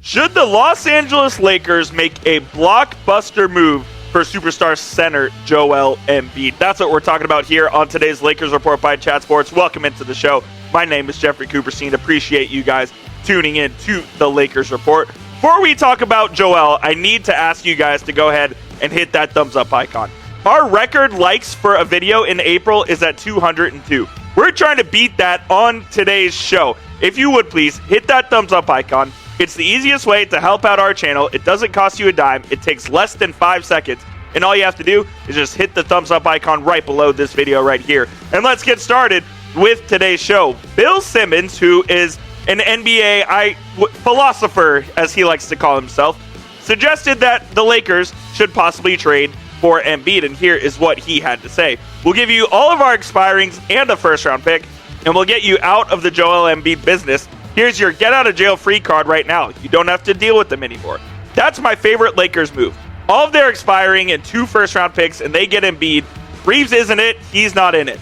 Should the Los Angeles Lakers make a blockbuster move for superstar center Joel Embiid? That's what we're talking about here on today's Lakers Report by Chat Sports. Welcome into the show. My name is Jeffrey Cooperstein. Appreciate you guys tuning in to the Lakers Report. Before we talk about Joel, I need to ask you guys to go ahead and hit that thumbs up icon. Our record likes for a video in April is at 202. We're trying to beat that on today's show. If you would please hit that thumbs up icon. It's the easiest way to help out our channel. It doesn't cost you a dime. It takes less than 5 seconds. And all you have to do is just hit the thumbs up icon right below this video right here. And let's get started with today's show. Bill Simmons, who is an NBA philosopher, as he likes to call himself, suggested that the Lakers should possibly trade for Embiid. And here is what he had to say. We'll give you all of our expirings and a first-round pick, and we'll get you out of the Joel Embiid business. Here's your get-out-of-jail-free card right now. You don't have to deal with them anymore. That's my favorite Lakers move. All of their expiring and 2 first-round picks, and they get Embiid. Reeves isn't it. He's not in it.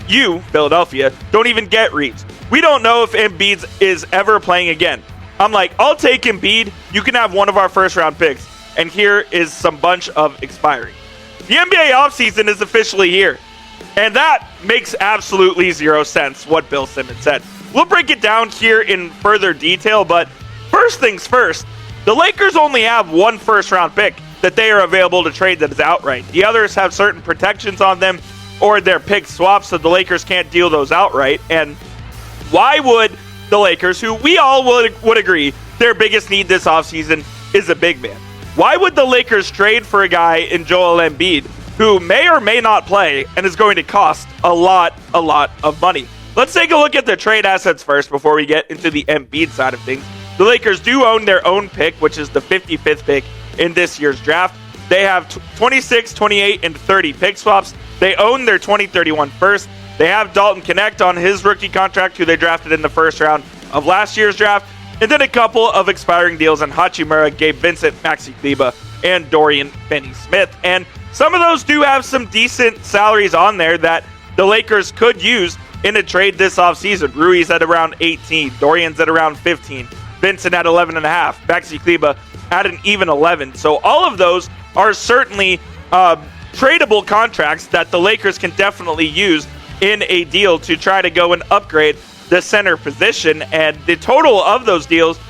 You, Philadelphia, don't even get Reeves. We don't know if Embiid is ever playing again. I'm like, I'll take Embiid. You can have one of our first-round picks. And here is some bunch of expiring. The NBA offseason is officially here. And that makes absolutely zero sense, what Bill Simmons said. We'll break it down here in further detail, but first things first, the Lakers only have 1 first-round pick that they are available to trade that is outright. The others have certain protections on them or their pick swaps, so the Lakers can't deal those outright. And why would the Lakers, who we all would agree their biggest need this offseason is a big man, why would the Lakers trade for a guy in Joel Embiid who may or may not play and is going to cost a lot of money? Let's take a look at the trade assets first before we get into the Embiid side of things. The Lakers do own their own pick, which is the 55th pick in this year's draft. They have 26, 28, and 30 pick swaps. They own their 2031 first. They have Dalton Connect on his rookie contract, who they drafted in the first round of last year's draft. And then a couple of expiring deals on Hachimura, Gabe Vincent, Maxi Kleber, and Dorian Finney-Smith. And some of those do have some decent salaries on there that the Lakers could use in a trade this offseason. Rui's at around 18. Dorian's at around 15. Vincent at 11.5. Maxi Kleber at an even 11. So all of those are certainly tradable contracts that the Lakers can definitely use in a deal to try to go and upgrade the center position. And the total of those deals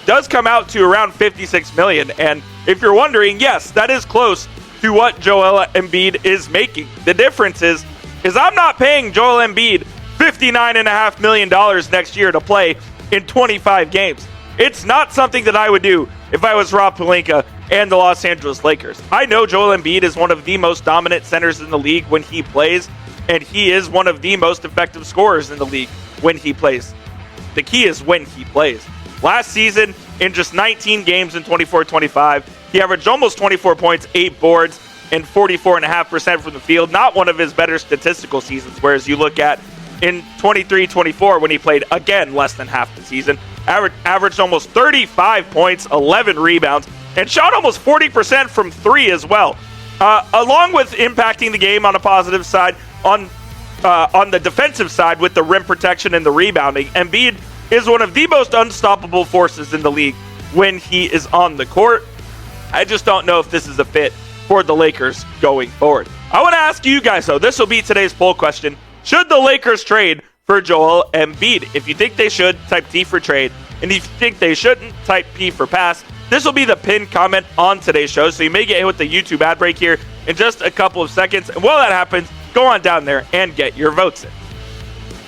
does come out to around $56 million. And if you're wondering, yes, that is close to what Joel Embiid is making. The difference is I'm not paying Joel Embiid $59.5 million next year to play in 25 games. It's not something that I would do if I was Rob Pelinka and the Los Angeles Lakers. I know Joel Embiid is one of the most dominant centers in the league when he plays, and he is one of the most effective scorers in the league when he plays. The key is when he plays. Last season, in just 19 games in 24-25, he averaged almost 24 points, 8 boards, and 44.5% from the field. Not one of his better statistical seasons, whereas you look at in 23-24 when he played, again, less than half the season, averaged almost 35 points, 11 rebounds, and shot almost 40% from 3 as well. Along with impacting the game on a positive side, on the defensive side with the rim protection and the rebounding, Embiid is one of the most unstoppable forces in the league when he is on the court. I just don't know if this is a fit for the Lakers going forward. I want to ask you guys, though, this will be today's poll question. Should the Lakers trade for Joel Embiid? If you think they should, type T for trade. And if you think they shouldn't, type P for pass. This will be the pinned comment on today's show, so you may get hit with the YouTube ad break here in just a couple of seconds. And while that happens, go on down there and get your votes in.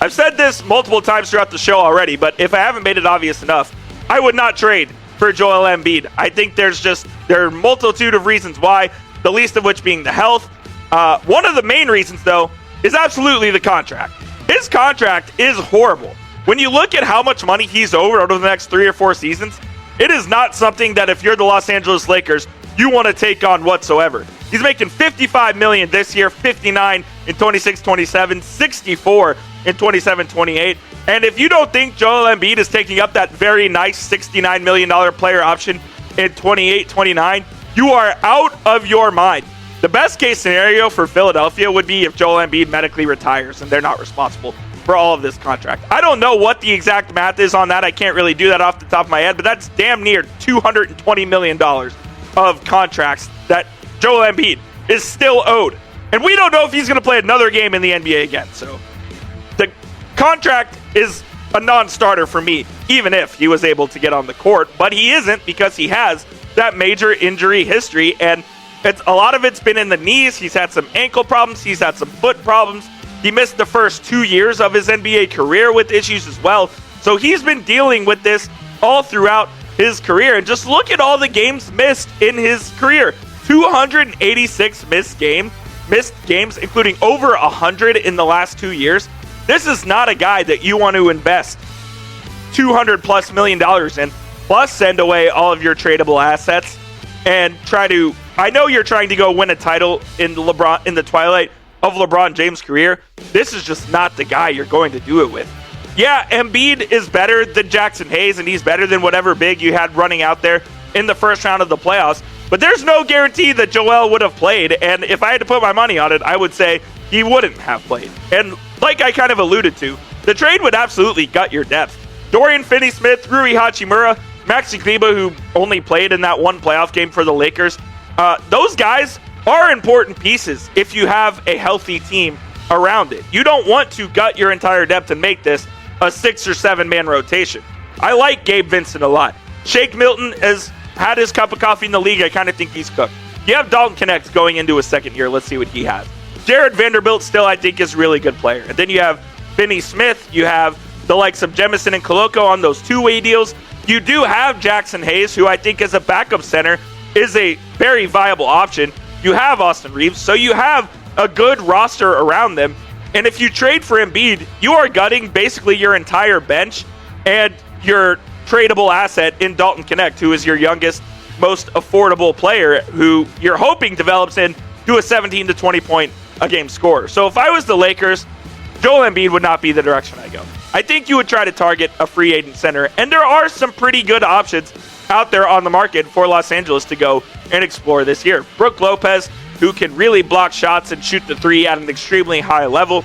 I've said this multiple times throughout the show already, but if I haven't made it obvious enough, I would not trade for Joel Embiid. I think there are a multitude of reasons why, the least of which being the health. One of the main reasons, though, is absolutely the contract. His contract is horrible. When you look at how much money he's owed over the next 3 or 4 seasons, it is not something that if you're the Los Angeles Lakers, you want to take on whatsoever. He's making $55 million this year, $59 in 26-27, $64 in 27-28. And if you don't think Joel Embiid is taking up that very nice $69 million player option in 28-29, you are out of your mind. The best case scenario for Philadelphia would be if Joel Embiid medically retires and they're not responsible for all of this contract. I don't know what the exact math is on that. I can't really do that off the top of my head, but that's damn near $220 million of contracts that Joel Embiid is still owed. And we don't know if he's going to play another game in the NBA again. So the contract is a non-starter for me, even if he was able to get on the court. But he isn't, because he has that major injury history, and a lot of it's been in the knees. He's had some ankle problems. He's had some foot problems. He missed the first 2 years of his NBA career with issues as well. So he's been dealing with this all throughout his career. And just look at all the games missed in his career. 286 missed games, including over 100 in the last 2 years. This is not a guy that you want to invest $200+ million in, plus send away all of your tradable assets and try to. I know you're trying to go win a title in the twilight of LeBron James' career. This is just not the guy you're going to do it with. Yeah, Embiid is better than Jackson Hayes, and he's better than whatever big you had running out there in the first round of the playoffs. But there's no guarantee that Joel would have played, and if I had to put my money on it, I would say he wouldn't have played. And like I kind of alluded to, the trade would absolutely gut your depth. Dorian Finney-Smith, Rui Hachimura, Maxi Kleber, who only played in that one playoff game for the Lakers, those guys are important pieces if you have a healthy team around it. You don't want to gut your entire depth and make this a 6 or 7 man rotation. I like Gabe Vincent a lot. Shake Milton has had his cup of coffee in the league. I kind of think he's cooked. You have Dalton Knecht going into his second year. Let's see what he has. Jared Vanderbilt still, I think, is a really good player. And then you have Finney-Smith. You have the likes of Jemison and Koloko on those two-way deals. You do have Jackson Hayes, who I think as a backup center is a very viable option. You have Austin Reeves, so you have a good roster around them. And if you trade for Embiid, you are gutting basically your entire bench and your tradable asset in Dalton Knecht, who is your youngest, most affordable player, who you're hoping develops into a 17 to 20 point a game scorer. So if I was the Lakers, Joel Embiid would not be the direction I go. I think you would try to target a free agent center, and there are some pretty good options out there on the market for Los Angeles to go and explore this year. Brook Lopez, who can really block shots and shoot the three at an extremely high level.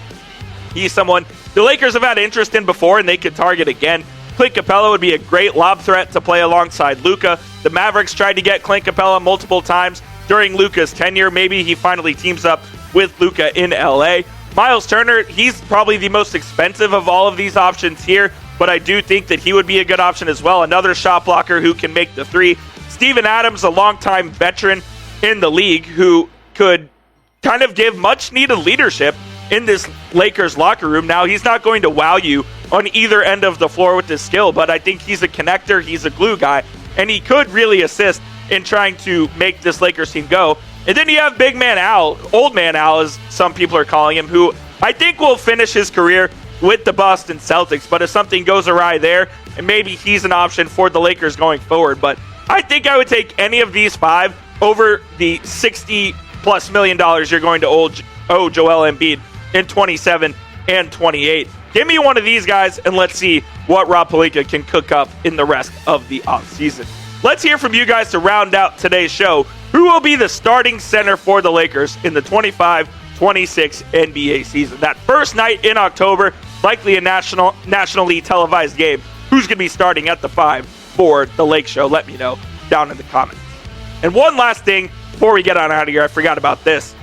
He's someone the Lakers have had interest in before, and they could target again. Clint Capella would be a great lob threat to play alongside Luka. The Mavericks tried to get Clint Capella multiple times during Luka's tenure. Maybe he finally teams up with Luka in LA. Miles Turner, he's probably the most expensive of all of these options here, but I do think that he would be a good option as well. Another shot blocker who can make the three. Steven Adams, a longtime veteran in the league who could kind of give much needed leadership in this Lakers locker room. Now, he's not going to wow you on either end of the floor with his skill, but I think he's a connector, he's a glue guy, and he could really assist in trying to make this Lakers team go. And then you have Big Man Al, Old Man Al as some people are calling him, who I think will finish his career with the Boston Celtics, but if something goes awry there, and maybe he's an option for the Lakers going forward. But I think I would take any of these five over the $60+ million you're going to owe Joel Embiid in 27 and 28. Give me one of these guys, and let's see what Rob Pelinka can cook up in the rest of the offseason. Let's hear from you guys to round out today's show. Who will be the starting center for the Lakers in the 25-26 NBA season? That first night in October, likely a nationally televised game. Who's going to be starting at the 5 for the Lake Show? Let me know down in the comments. And one last thing before we get on out of here, I forgot about this.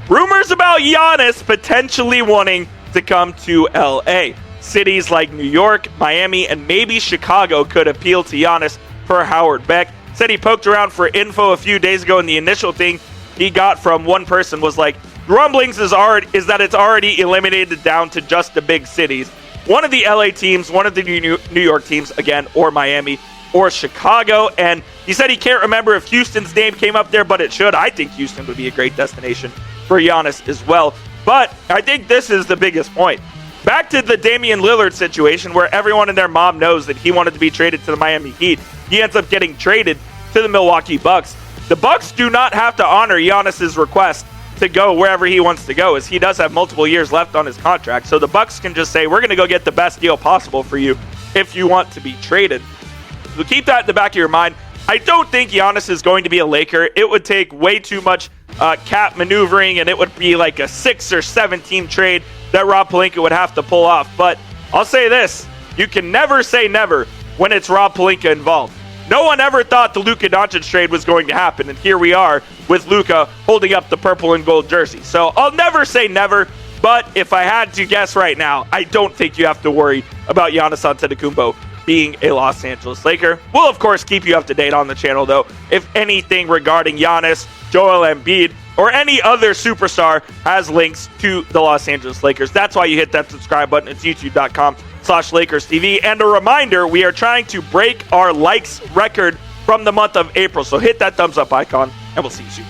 Rumors about Giannis potentially wanting to come to LA. Cities like New York, Miami, and maybe Chicago could appeal to Giannis for Howard Beck. Said he poked around for info a few days ago, and the initial thing he got from one person was like, rumblings is that it's already eliminated down to just the big cities. One of the LA teams, one of the New York teams, again, or Miami, or Chicago. And he said he can't remember if Houston's name came up there, but it should. I think Houston would be a great destination for Giannis as well. But I think this is the biggest point. Back to the Damian Lillard situation, where everyone and their mom knows that he wanted to be traded to the Miami Heat. He ends up getting traded to the Milwaukee Bucks. The Bucks do not have to honor Giannis's request to go wherever he wants to go, as he does have multiple years left on his contract. So the Bucks can just say, we're going to go get the best deal possible for you if you want to be traded. So keep that in the back of your mind. I don't think Giannis is going to be a Laker. It would take way too much cap maneuvering, and it would be like a 6 or 7 team trade that Rob Pelinka would have to pull off. But I'll say this, you can never say never when it's Rob Pelinka involved. No one ever thought the Luka Doncic trade was going to happen, and here we are with Luka holding up the purple and gold jersey. So I'll never say never, but if I had to guess right now, I don't think you have to worry about Giannis Antetokounmpo being a Los Angeles Laker. We'll, of course, keep you up to date on the channel, though, if anything regarding Giannis, Joel Embiid, or any other superstar has links to the Los Angeles Lakers. That's why you hit that subscribe button. It's youtube.com/LakersTV. And a reminder, we are trying to break our likes record from the month of April. So hit that thumbs up icon, and we'll see you soon.